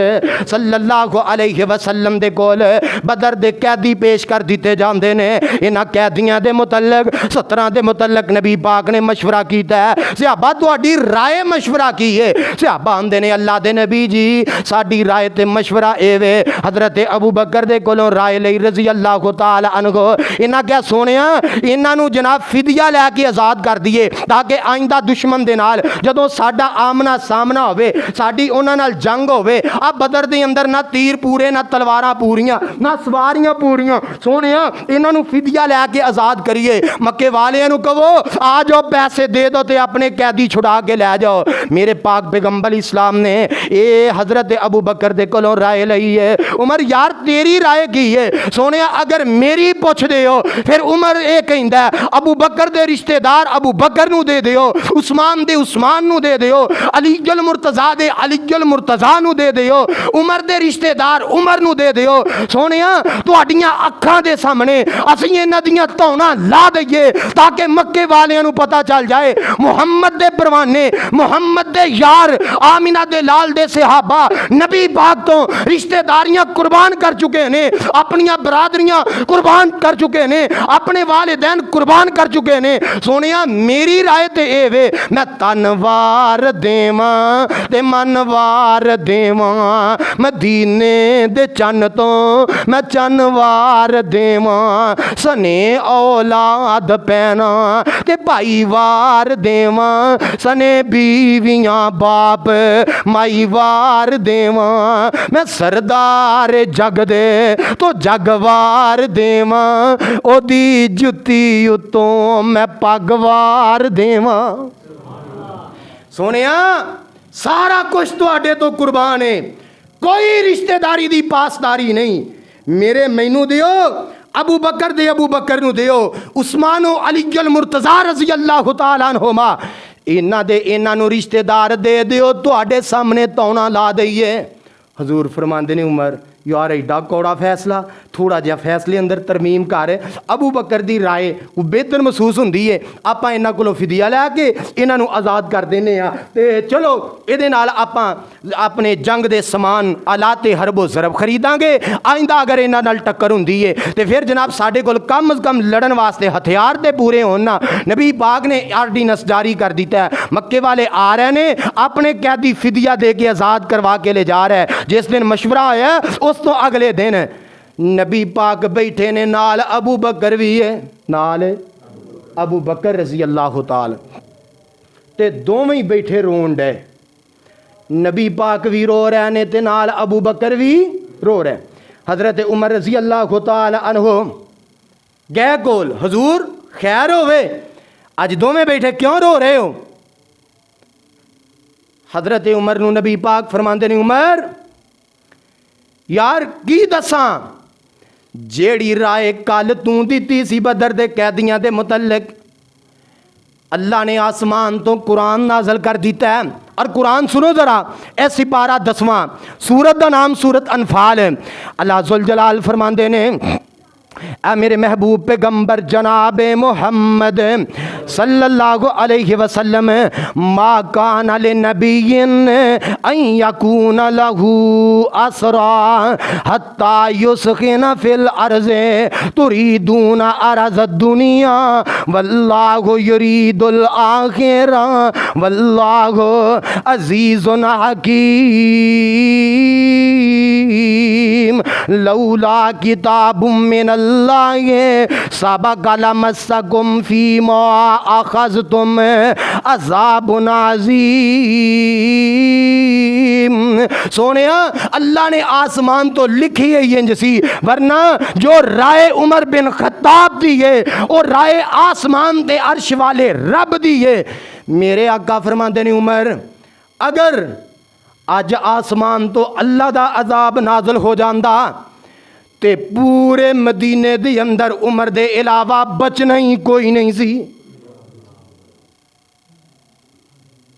صلی اللہ علیہ وسلم دے کول بدر دے قیدی پیش کر دیتے جاندے نے۔ انہاں قیدیاں دے متعلق 17 دے متعلق نبی پاک نے مشورہ کیتا ہے۔ صحابہ تہاڈی رائے مشورہ کی ہے؟ صحابہ آندے نے اللہ دے نبی جی ساڈی رائے تے مشورہ اے وے۔ حضرت ابو بکر دے کولوں رائے لئی رضی اللہ تعالی عنہ۔ انہاں کیا سونیا انہاں نو جناب فدیہ لے کے آزاد کر دیے تاکہ آئندہ دشمن دے نال جدوں ساڈا آمنا سامنا ہوے ساڈی انہاں نال جنگ ہوے اب بدر دے اندر نہ تیر پورے نہ تلواراں پوریاں نہ سواریاں پوریاں، سونیا انہاں نو فدیہ لے کے آزاد کریے۔ مکے والیاں نو کہو آ جاؤ پیسے دے دو تے اپنے قیدی چھڑا کے لے جاؤ۔ میرے پاک پیغمبر اسلام نے اے حضرت ابو بکر دے کولوں رائے لئی ہے۔ عمر یار تیری رائے کی ہے؟ سونیا اگر میری پوچھ دے ہو پھر عمر اے کہندا ہے ابو بکر دے رشتہ دار ابو بکر نو دے دیو، عثمان دے عثمان نو دے دیو، علی المرتضی دے علی المرتضی نو دے دیو، عمر دے رشتہ دار عمر نو دے دیو۔ سونیا تہاڈیاں اکھاں دے سامنے اسی انہاں دیاں تونا لا دئیے تاکہ مکے والیاں نو پتہ چل جائے محمد دے پروانے محمد دے یار آمینہ دے لال دے صحابہ نبی پاک تو رشتہ داریاں قربان کر چکے نے، اپنیاں برادریاں قربان کر چکے نے، اپنے والدین قربان کر چکے نے۔ سونیا میری رائے تے اے وے میں تنوار دیواں تے منوار دیواں، مدینے دے چن تو میں چنوار دیواں، سنے اولاد پینا تے بھائی وار دیواں، سنے بیویاں باپ مائی وار دیواں، میں سردار جگ دے تو جگوار دیواں، او دی جتی اتوں میں پگوار دیواں۔ سونیا سارا کچھ تواڈے تو قربان ہے، کوئی رشتہ داری دی پاسداری نہیں۔ میرے مینوں دیو ابو بکر دے ابو بکر نو دیو، عثمان و علی المرتضی رضی اللہ تعالیٰ عنہما انہاں نو رشتہ دار دے دیو تواڈے سامنے تونا لا دئیے۔ حضور فرماندے نے عمر یار ایڈا کوڑا فیصلہ، تھوڑا جہا فیصلے اندر ترمیم کر۔ ابو بکر دی رائے وہ بہتر محسوس ہوندی ہے، آپاں انہاں کولوں فدیہ لے کے انہاں نو آزاد کر دینے ہاں تے چلو ایدے نال آپاں اپنے جنگ دے سامان آلات حرب و ضرب خریداں گے، آئندہ اگر انہاں نال ٹکر ہوندی ہے تے پھر جناب ساڈے کول کم از کم لڑن واسطے ہتھیار تے پورے ہون نا۔ نبی پاک نے آرڈیننس جاری کر دیتا ہے، مکے والے آ رہے نے اپنے قیدی فدیہ دے کے آزاد کروا کے لے جا رہے ہیں۔ جس دن مشورہ ہویا اس تو اگلے دن نبی پاک بیٹھے نے نال ابو بکر بھی ہے، نال ابو بکر رضی اللہ تعالی تے دوویں بیٹھے رون ڈے، نبی پاک بھی رو رہے نے تے نال ابو بکر بھی رو رہے۔ حضرت عمر رضی اللہ تعالی عنہ گئے کول حضور خیر ہوئے اج دوویں بیٹھے کیوں رو رہے ہو؟ حضرت عمر نو نبی پاک فرماندے نے عمر یار کی دساں جیڑی رائے کل تو دیتی سی بدر دے قیدیاں دے متعلق اللہ نے آسمان تو قرآن نازل کر دیتا ہے۔ اور قرآن سنو ذرا، اے سپارہ 10واں، سورت دا نام سورت انفال ہے۔ اللہ ذوالجلال فرماندے نے اے میرے محبوب پیغمبر جناب محمد صلی اللہ علیہ وسلم ما کان لنبی ان یکون لہ اسرا حتی یسخن فی الارض تریدون عرض الدنیا واللہ یرید الآخرہ واللہ عزیز حکیم لولا کتاب من اللہ سبق لمسکم فیما اخذتم عذاب عظیم سونے اللہ نے آسمان تو لکھی ہے یہ سی، ورنہ جو رائے عمر بن خطاب دی ہے اور رائے آسمان دے عرش والے رب دی ہے۔ میرے آقا فرماندے نے عمر اگر اج آسمان تو اللہ دا عذاب نازل ہو جاندا تے پورے مدینے دے اندر عمر دے علاوہ بچنا ہی کوئی نہیں سی۔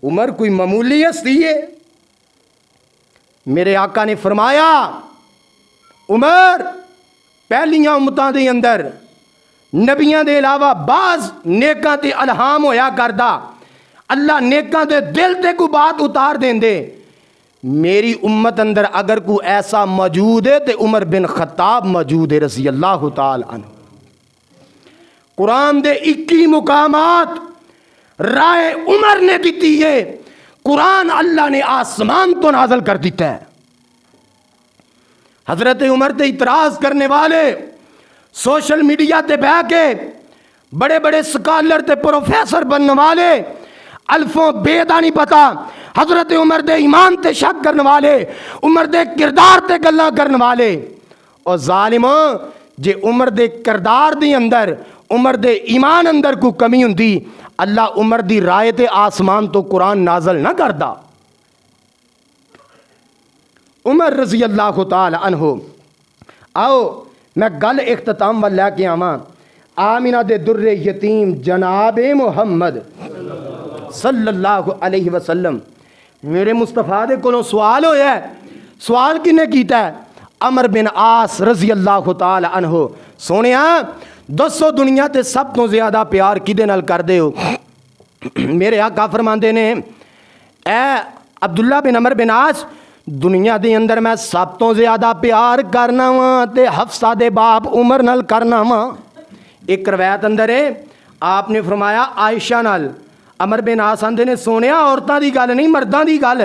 عمر کوئی معمولی ہستی ہے؟ میرے آقا نے فرمایا عمر پہلیاں امتاں دے اندر نبیاں دے علاوہ بعض نیکاں تے الہام ہویا کردا، اللہ نیکاں دے دل تے کوئی بات اتار دین دے۔ میری امت اندر اگر کوئی ایسا موجود ہے تے عمر بن خطاب موجود ہے رضی اللہ تعالی عنہ۔ قرآن دے 21 مقامات رائے عمر نے دیتی ہے، قرآن اللہ نے آسمان تو نازل کر دیتا ہے۔ حضرت عمر تے اعتراض کرنے والے سوشل میڈیا تے بہ کے بڑے بڑے سکالر تے پروفیسر بننے والے الفوں بے دا نہیں پتا، حضرت عمر دے ایمان تے شک کرنے والے، عمر دے کردار تے گلاں کرنے والے، اور ظالموں جے عمر دے کردار دی اندر عمر دے ایمان اندر کو کمی ہوندی اللہ عمر دی رائے تے آسمان تو قرآن نازل نہ کردا۔ عمر رضی اللہ تعالی عنہ، آؤ میں گل اختتام وال لے کے آواں۔ آمینہ دے در یتیم جناب محمد صلی اللہ علیہ وسلم، میرے مصطفیٰ دے کولوں سوال ہویا ہے، سوال کنے کیتا ہے؟ عمر بن عاص رضی اللہ تعالی عنہ، سونیا دسو دنیا تے سب تو زیادہ پیار کدے نال کر دے ہو؟ میرے آقا فرماندے نے اے عبداللہ بن عمر بن عاص، دنیا دے اندر میں سب تو زیادہ پیار کرنا وا تے حفصہ دے باپ عمر نال کرنا وا۔ ایک روایت اندر ہے آپ نے فرمایا عائشہ نال، عمر بن عاص آندے نے سونیا عورتاں دی گل نہیں مرداں دی گل،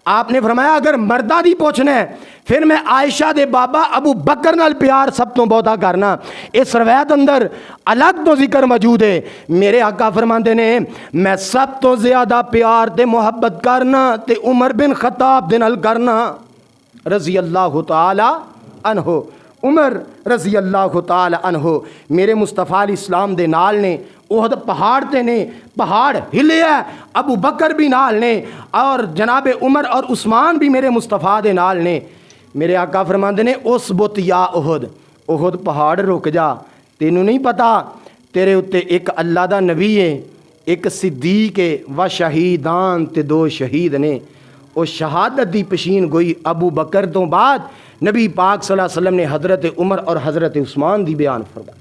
آپ نے فرمایا اگر مرداں دی پوچھنا ہے پھر میں عائشہ دے بابا ابو بکر نال پیار سب تو بہتا کرنا۔ اس روایت اندر الگ تو ذکر موجود ہے، میرے آقا فرماندے نے میں سب تو زیادہ پیار تے محبت کرنا تے عمر بن خطاب دے نال کرنا رضی اللہ تعالی عنہ۔ عمر رضی اللہ تعالی عنہ میرے مصطفیٰ علیہ السلام دے نال نے، احد پہاڑ تے نے، پہاڑ ہلے ہے، ابو بکر بھی نال نے اور جناب عمر اور عثمان بھی میرے مصطفیٰ دے نال نے۔ میرے آقا فرماندے نے اس بت یا احد، احد پہاڑ رک جا، تینوں نہیں پتا تیرے اتے ایک اللہ دا نبی ہے، ایک صدیق ہے، و شہیدان تے 2 شہید نے۔ اور شہادت دی پشین گوئی ابو بکر تو بعد نبی پاک صلی اللہ علیہ وسلم نے حضرت عمر اور حضرت عثمان دی بیان فرمائی۔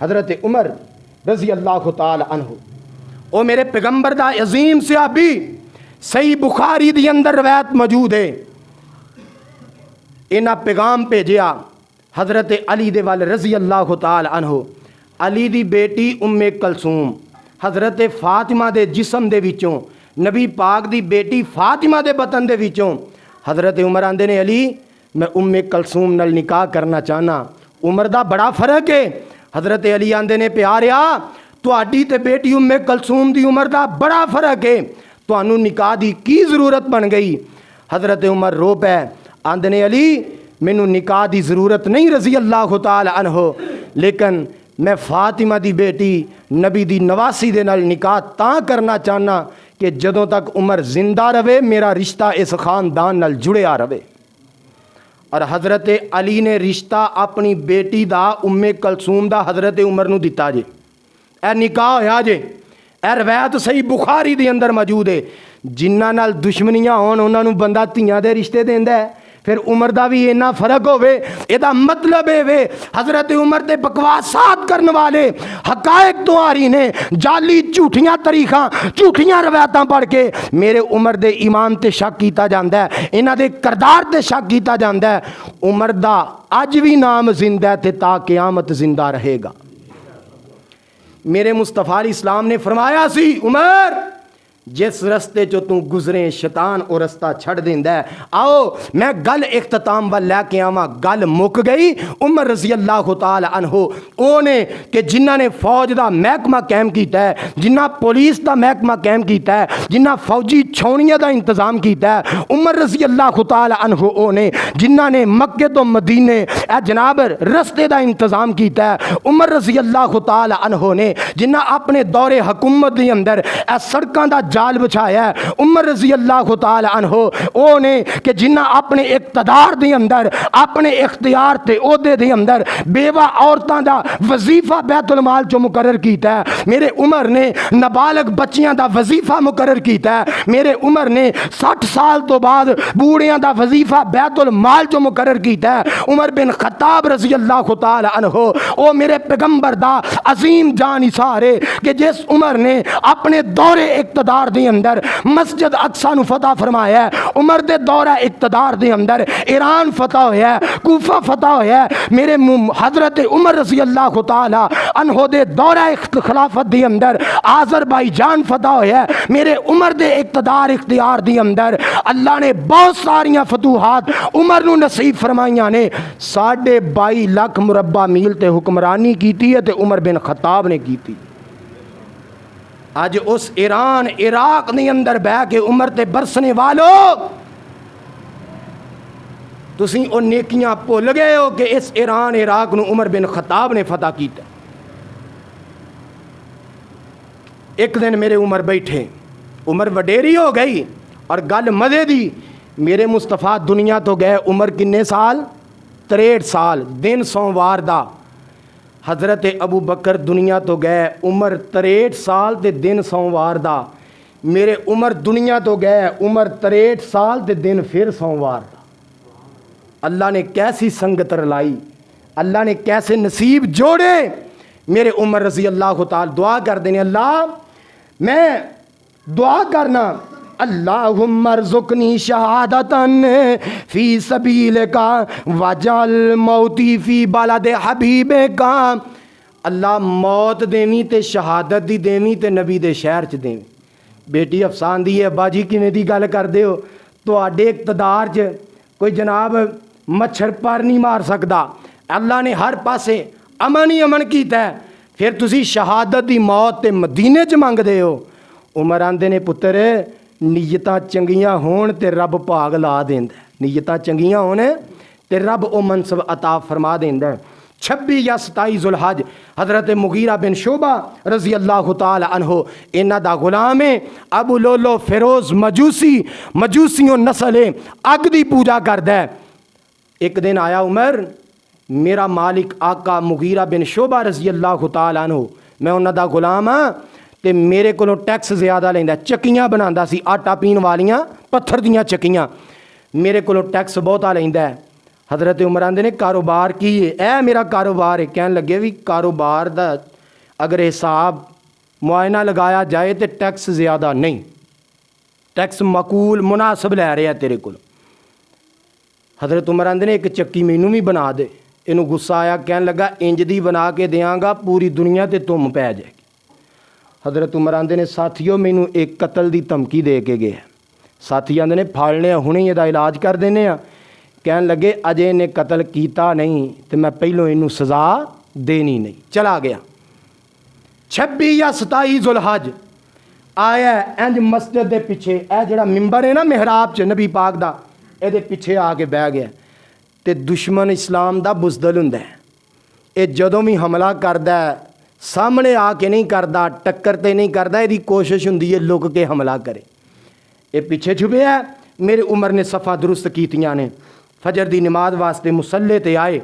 حضرت عمر رضی اللہ تعالی عنہ او میرے پیغمبر دا عظیم صحابی، صحیح بخاری دی اندر روایت موجود ہے، انہاں پیغام بھیجیا حضرت علی دے وال رضی اللہ تعالی عنہ۔ علی دی بیٹی ام کلثوم حضرت فاطمہ دے جسم دے وچوں، نبی پاک دی بیٹی فاطمہ دے بطن دے وچوں، حضرت عمر آندے نے علی میں ام کلثوم نال نکاح کرنا چاہنا۔ عمر دا بڑا فرق ہے، حضرت علی آندے نے پیاریا تہاڈی تے بیٹی ام کلثوم دی عمر دا بڑا فرق ہے، تانوں نکاح دی کی ضرورت بن گئی؟ حضرت عمر رو پے، آندے نے علی مینوں نکاح دی ضرورت نہیں رضی اللہ تعالی عنہ، لیکن میں فاطمہ دی بیٹی نبی دی نواسی دے نال نکاح تاں کرنا چاہنا کہ جدوں تک عمر زندہ رہے میرا رشتہ اس خاندان نال جڑیا رہے۔ اور حضرت علی نے رشتہ اپنی بیٹی دا ام کلثوم دا حضرت عمر نو دتا جے، اے نکاح ہویا جے، اے روایت صحیح بخاری دی اندر موجود ہے۔ جنہاں نال دشمنیاں ہون انہاں نو بندہ تیاں دے رشتے دیندا ہے، پھر عمر دا بھی اینا فرق ہوئے، ایدہ مطلب ہے حضرت عمر تے بکواسات کرنے والے حقائق تو آ رہی نے، جعلی جھوٹیاں طریقاں جھوٹیاں روایتاں پڑھ کے میرے عمر دے ایمان تے شک کیتا جاندا ہے، انہاں دے کردار تے شک کیتا جاندا ہے۔ عمر دا اج بھی نام زندہ ہے تے تا قیامت زندہ رہے گا۔ میرے مصطفیٰ علیہ السلام نے فرمایا سی عمر جس رستے چو تو گزرے شیطان او رستہ چھڑ دیندا ہے۔ آؤ میں گل اختتام ول لے کے آواں، گل مک گئی۔ عمر رضی اللہ تعالی عنہ او نے کہ جنہاں نے فوج دا محکمہ قائم کیتا ہے، جنہاں پولیس دا محکمہ قائم کیتا ہے، جنہاں فوجی چھاؤنیاں دا انتظام کیتا ہے، عمر رضی اللہ تعالی عنہ او نے جنہاں نے مکے تو مدینے اے جناب رستے دا انتظام کیتا ہے، عمر رضی اللہ تعالی عنہ نے جنہاں اپنے دور حکومت دے اندر اے سڑکاں دا جال بچھایا ہے، عمر رضی اللہ تعالی عنہ او نے کہ جنہاں اپنے اقتدار دے اندر اپنے اختیار تے عہدے دے اندر بیوہ عورتاں دا وظیفہ بیت المال جو مقرر کیتا ہے، میرے عمر نے نابالغ بچیاں دا وظیفہ مقرر کیتا ہے، میرے عمر نے 60 سال تو بعد بوڑھیاں دا وظیفہ بیت المال جو مقرر کیتا ہے، عمر بن خطاب رضی اللہ تعالی عنہ او میرے پیغمبر دا عظیم جان اثارے کہ جس عمر نے اپنے دور اقتدار دے اندر مسجد اقصی نو فتح فرمایا ہے، عمر دے دور اقتدار دے اندر ایران فتح ہویا ہے، کوفہ فتح ہویا ہے، میرے حضرت عمر رضی اللہ تعالی عنہ دے دور خلافت دے اندر آذربائیجان فتح ہویا ہے، میرے عمر دے اقتدار اختیار دے اندر اللہ نے بہت ساریاں فتوحات عمر نو نصیب فرمائیاں نے۔ 22.5 لاکھ مربع میل تے حکمرانی کیتی ہے تے عمر بن خطاب نے کیتی۔ اج اس ایران عراق دے اندر بہ کے عمر تے برسنے والو تسی او نیکیاں بھول گئے ہو کہ اس ایران عراق نو عمر بن خطاب نے فتح کیتا۔ ایک دن میرے عمر بیٹھے، عمر وڈیری ہو گئی اور گل مزے دی، میرے مصطفیٰ دنیا تو گئے عمر کنے سال؟ 63 سال، دن سوموار دا۔ حضرت ابو بکر دنیا تو گئے عمر 63 سال تے دن سوموار دا۔ میرے عمر دنیا تو گئے عمر 63 سال تے دن پھر سوموار دا۔ اللہ نے کیسی سنگت رلائی، اللہ نے کیسے نصیب جوڑے۔ میرے عمر رضی اللہ تعالی دعا کر دینے، اللہ میں دعا کرنا اللہم ارزقنی شہادتن فی سبیلک وجعل موتی فی بلد حبیبک، اللہ موت دیویں تے شہادت دی دیویں تے نبی دے شہر چ دیویں۔ بیٹی افسان دی ہے، ابا جی کیویں دی گل کردے ہو، تواڈے اقتدار چ کوئی جناب مچھر پر نہیں مار سکدا، اللہ نے ہر پاسے امن ہی امن کیتا ہے، پھر تسی شہادت دی موت تے مدینے چ منگ دے ہو۔ عمر آندے نے پتر نیتاں چنگیاں ہون تے رب پاگ لا دیندا ہے، نیتاں چنگیاں ہون تے رب او منصب عطا فرما دیندا ہے۔ 26 یا 27 ذوالحج حضرت مغیرہ بن شعبہ رضی اللہ تعالی عنہ انہاں دا غلام ہے، ابو لولو فیروز مجوسی، مجوسیوں نسل ہے، اگ دی پوجا کردا ہے۔ ایک دن آیا عمر، میرا مالک آقا مغیرہ بن شعبہ رضی اللہ تعالی عنہ، میں انہاں دا غلام ہاں تے میرے کولوں ٹیکس زیادہ لیندا، چکیاں بناندا سی، آٹا پین والیاں پتھر دیاں چکیاں، میرے کولوں ٹیکس بہتا لیندا ہے۔ حضرت عمر آندے نے کاروبار کی ہے؟ اے میرا کاروبار ہے۔ کہن لگے بھی کاروبار دا اگر حساب معائنہ لگایا جائے تے ٹیکس زیادہ نہیں، ٹیکس معقول مناسب لے رہے ہیں تیرے کول۔ حضرت عمر آندے نے ایک چکی مینوں بھی بنا دے۔ اینوں غصہ آیا، کہن لگا انج دی بنا کے دیاں گا پوری دنیا تے تم پہ جائے گی۔ حضرت عمر آندے نے ساتھیوں مینوں ایک قتل دی دھمکی دے کے گئے، ساتھی آندے نے پھاڑنے ہنے یہ دا علاج کر دینے ہیں۔ کہن لگے اجے نے قتل کیتا نہیں تو میں پہلوں اینوں سزا دینی نہیں۔ چلا گیا 26 یا 27 ذوالحج آیا انج مسجد دے پیچھے، اے جڑا ممبر ہے نا محراب چ نبی پاک دا، اے دے پیچھے آ کے بہ گیا تے دشمن اسلام دا بزدل ہوندا ہے، اے جدوں بھی حملہ کردا ہے سامنے آ کے نہیں کردا، ٹکر تے نہیں کردا، ایدی کوشش ہوندی ہے لک کے حملہ کرے۔ اے پیچھے چھپے ہے۔ میرے عمر نے صفا درست کیتیاں نے، فجر دی نماز واسطے مصلے تے آئے،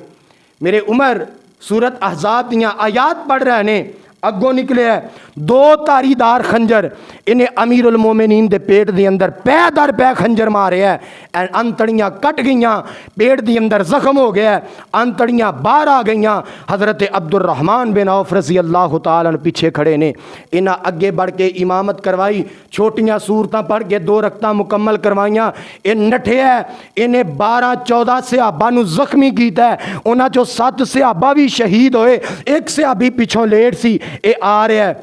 میرے عمر سورت احزاب دیاں آیات پڑھ رہے نے، اگوں نکلے ہے 2 تاری دار خنجر، انہیں امیر المومنین دے پیٹ دی اندر پے در پے خنجر مارے ہے، انتڑیاں کٹ گئیاں، پیٹ دی اندر زخم ہو گیا ہے، انتڑیاں باہر آ گئیاں۔ حضرت عبد الرحمن بن عوف رضی اللہ تعالیٰ پیچھے کھڑے نے، انہاں اگے بڑھ کے امامت کروائی، چھوٹیاں سورتاں پڑھ کے 2 رکعتاں مکمل کروائیاں۔ اے نٹھے ہے، انہیں 12-14 صحابہ نو زخمی کیتا ہے، انہاں چو 7 صحابہ بھی شہید ہوئے، ایک صحابی پیچھوں لیٹ سی، اے آ رہا ہے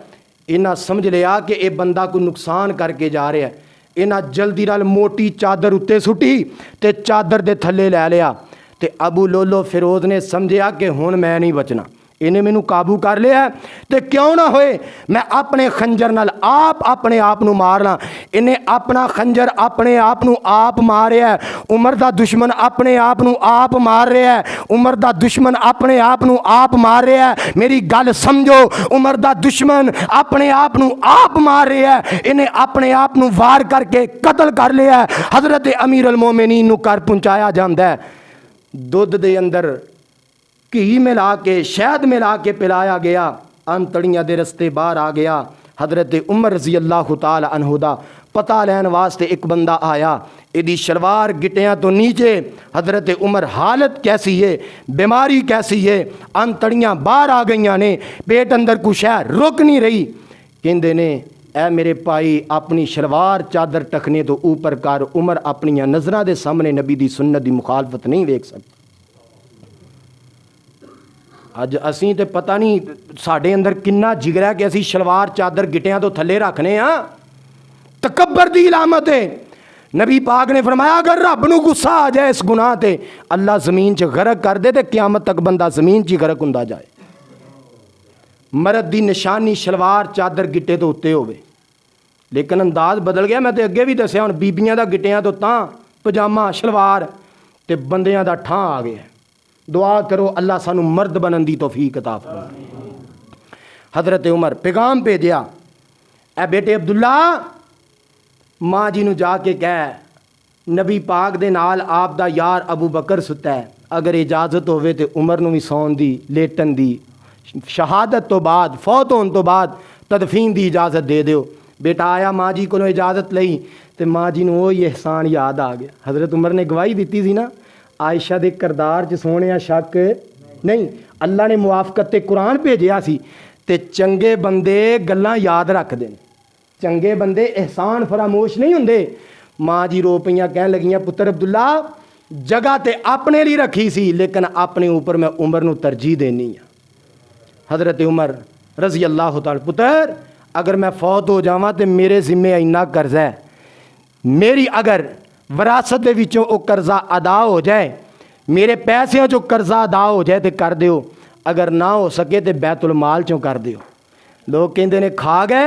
انہاں سمجھ لیا کہ یہ بندہ کو نقصان کر کے جا رہا ہے، انہاں جلدی نال موٹی چادر اتتے سٹی تے چادر دے تھلے لے لیا تے ابو لولو فیروز نے سمجھیا کہ ہن میں نہیں بچنا، انہیں مینوں قابو کر لیا ہے تے کیوں نہ ہوئے میں اپنے خنجر نال آپ اپنے آپ نو مارنا۔ انہیں اپنا خنجر اپنے آپ نو آپ ماریا ہے، عمر دا دشمن اپنے آپ نو آپ مار رہا ہے، عمر دا دشمن اپنے آپ نو آپ مار رہا ہے۔ میری گل سمجھو، عمر دا دشمن اپنے آپ نو آپ مار رہا ہے، انہیں اپنے آپ نو وار کر کے قتل کر لیا ہے۔ حضرت امیر المومنین نو کر پہنچایا جاندا ہے، دودھ دے اندر گھی ملا کے شہد ملا کے پلایا گیا، انتڑیاں دے رستے باہر آ گیا۔ حضرت عمر رضی اللہ تعالی عنہ دا پتہ لین واسطے ایک بندہ آیا، ایدی شلوار گٹیاں تو نیچے، حضرت عمر حالت کیسی ہے، بیماری کیسی ہے، انتڑیاں باہر آ گئیاں نے، پیٹ اندر کچھ ہے رک نہیں رہی، کہندے نے اے میرے پائی اپنی شلوار چادر ٹکنے تو اوپر کر۔ عمر اپنی نظراں دے سامنے نبی دی سنت دی مخالفت نہیں ویکھ سکتا۔ اج اسی تے پتہ نہیں ساڈے اندر کنا جگر ہے کہ اسی شلوار چادر گٹیاں تو تھلے رکھنے ہاں، تکبر دی علامت ہے۔ نبی پاک نے فرمایا اگر رب نو غصہ آ جائے اس گناہ تے اللہ زمین چ غرق کر دے تے قیامت تک بندہ زمین چ غرق ہوندا جائے۔ مرد دی نشانی شلوار چادر گٹے تو اتتے ہوئے، لیکن انداز بدل گیا۔ میں تے اگے بھی دسیا ہن بیبیاں دا گٹیاں تو تاں پجامہ شلوار تے بندیاں دا ٹھاں آ گیا۔ دعا کرو اللہ سانو مرد بنن دی توفیق عطا فرمائے۔ حضرت عمر پیغام بھیجیا، اے بیٹے عبداللہ ماں جی نو جا کے کہہ نبی پاک دے نال آپ دا یار ابو بکر ستا ہے، اگر اجازت ہوئے تے عمر نو بھی سون دی لیٹن دی شہادت تو بعد فوت ہون تو بعد تدفین دی اجازت دے دیو۔ بیٹا آیا ماں جی کو اجازت لئی تے ماں جی نو وہی احسان یاد آ گیا۔ حضرت عمر نے گواہی دیتی سی نا عائشہ دے کردار چ سونے شک نہیں، اللہ نے موافقت تے قرآن بھیجیا سی تے چنگے بندے گلاں یاد رکھ دے، چنگے بندے احسان فراموش نہیں ہوندے۔ ماں جی رو پئیاں کہن لگیاں پتر عبداللہ جگہ تے اپنے لیے رکھی سی لیکن اپنے اوپر میں عمر نو ترجیح دینی ہے۔ حضرت عمر رضی اللہ تعالی پتر اگر میں فوت ہو جاواں تے میرے ذمے اینا قرضہ ہے، میری اگر وراثت دے وچوں او قرضہ ادا ہو جائے، میرے پیسے جو قرضہ ادا ہو جائے تے کر دیو، اگر نہ ہو سکے تے بیت المال چوں کر دیو۔ لوگ کہندے نے کھا گئے،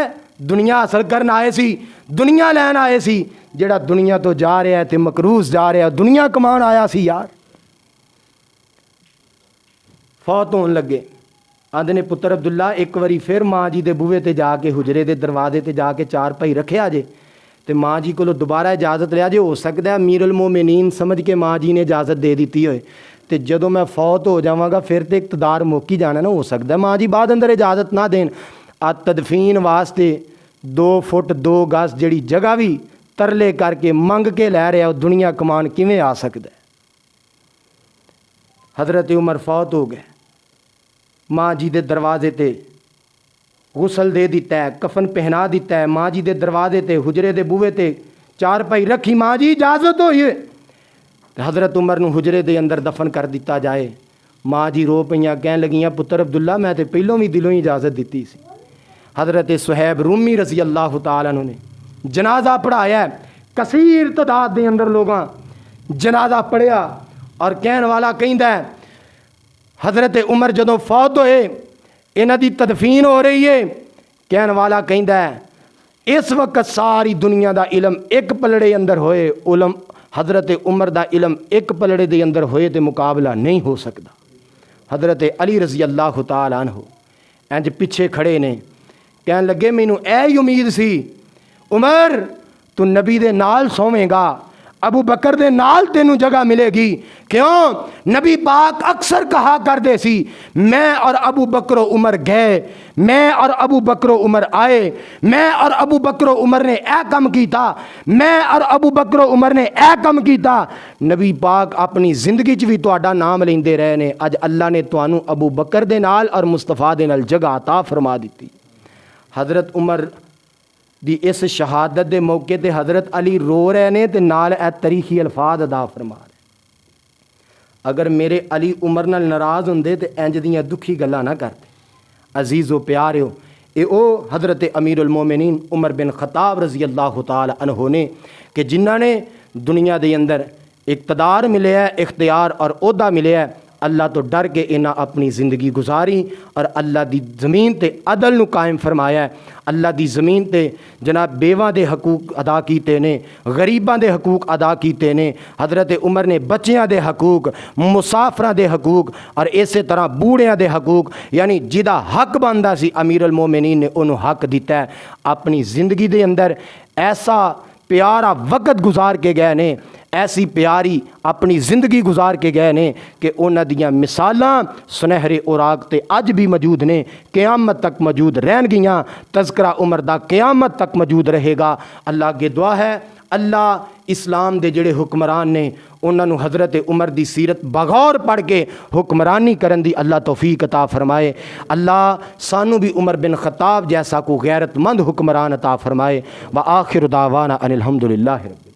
دنیا حاصل کرن آئے سی، دنیا لین آئے سی، جڑا دنیا تو جا رہا ہے تے مقروض جا رہا ہے، دنیا کمان آیا سی یار۔ فوت ہون لگے آندے نے پتر عبداللہ ایک واری پھر ماں جی دے بوئے تے جا کے حجرے دے دروازے تے جا کے چار پائی رکھیا جے تے ماں جی کو دوبارہ اجازت لیا جے، ہو سکتا ہے امیر المومنین سمجھ کے ماں جی نے اجازت دے دیتی ہوئے تے جدوں میں فوت ہو جاواں گا پھر تے اقتدار موکی جانا نا، ہو سکتا ہے ماں جی بعد اندر اجازت نہ دین۔ تدفین واسطے 2 فٹ 2 گز جڑی جگہ بھی ترلے کر کے منگ کے لے رہا دنیا کمان کیویں آ سکتا ہے۔ حضرت عمر فوت ہو گئے، ماں جی دے دروازے تے غسل دے دیتا ہے، کفن پہنا دیتا ہے، ماں جی دے دروازے تے حجرے دے بوئے تے چار پائی رکھی، ماں جی اجازت ہوئی ہے حضرت عمر نو حجرے دے اندر دفن کر دیتا جائے۔ ماں جی رو پئیاں کہن لگیاں پتر عبداللہ میں تے پہلوں بھی دلوں ہی اجازت دیتی سی۔ حضرت صہیب رومی رضی اللہ تعالیٰ عنہ نے جنازہ پڑھایا ہے، کثیر تعداد دے اندر لوگاں جنازہ پڑھیا اور کہن والا کہندا ہے حضرت عمر جدوں فوت ہوئے انہاں دی تدفین ہو رہی ہے، کہن والا کہندا ہے اس وقت ساری دنیا دا علم ایک پلڑے اندر ہوئے، علم حضرت عمر دا علم ایک پلڑے دے اندر ہوئے تے مقابلہ نہیں ہو سکتا۔ حضرت علی رضی اللہ تعالیٰ عنہ انج پیچھے کھڑے نے، کہن لگے مینوں اے امید سی عمر تو نبی دے نال سویں گا، ابو بکر دے نال تینوں جگہ ملے گی۔ کیوں؟ نبی پاک اکثر کہا کردے سی میں اور ابو بکر و عمر گئے، میں اور ابو بکر و عمر آئے، میں اور ابو بکر و عمر نے اے کم کیتا، میں اور ابو بکر و عمر نے اے کم کیتا۔ نبی پاک اپنی زندگی چ بھی تہاڈا نام لیندے رہے نے، اج اللہ نے تانوں ابو بکر دے نال اور مصطفیٰ دے نال جگہ عطا فرما دیتی۔ حضرت عمر دی اس شہادت دے موقع تے حضرت علی رو رہے نے تے نال اے تاریخی الفاظ ادا فرما رہے، اگر میرے علی عمر نال ناراض ہوندے تے انج دیاں دکھی گلاں نہ کرتے۔ عزیزو پیاریو، یہ او حضرت امیر المومنین عمر بن خطاب رضی اللہ تعالی عنہ نے کہ جنہاں نے دنیا دے اندر اقتدار ملے ہے، اختیار اور عہدہ ملے ہے، اللہ تو ڈر کے انہاں اپنی زندگی گزاری اور اللہ دی زمین تے عدل نو قائم فرمایا ہے۔ اللہ دی زمین تے جناب بیواں دے حقوق ادا کیتے نے، غریباں دے حقوق ادا کیتے نے۔ حضرت عمر نے بچیاں دے حقوق، مسافراں دے حقوق اور اسی طرح بوڑھیاں دے حقوق، یعنی جدا حق بندا سی امیر المومنین نے انہوں حق دیتا ہے۔ اپنی زندگی دے اندر ایسا پیارا وقت گزار کے گئے نے، ایسی پیاری اپنی زندگی گزار کے گئے نے کہ انہاں دیاں مثالاں سنہرے اوراق تے اج بھی موجود نے، قیامت تک موجود رہن گیاں۔ تذکرہ عمر دا قیامت تک موجود رہے گا۔ اللہ اگے دعا ہے اللہ اسلام دے جڑے حکمران نے انہاں نو حضرت عمر دی سیرت بغور پڑھ کے حکمرانی کرن دی اللہ توفیق عطا فرمائے۔ اللہ سانو بھی عمر بن خطاب جیسا کو غیرت مند حکمران عطا فرمائے۔ وآخر دعوانا ان الحمدللہ رب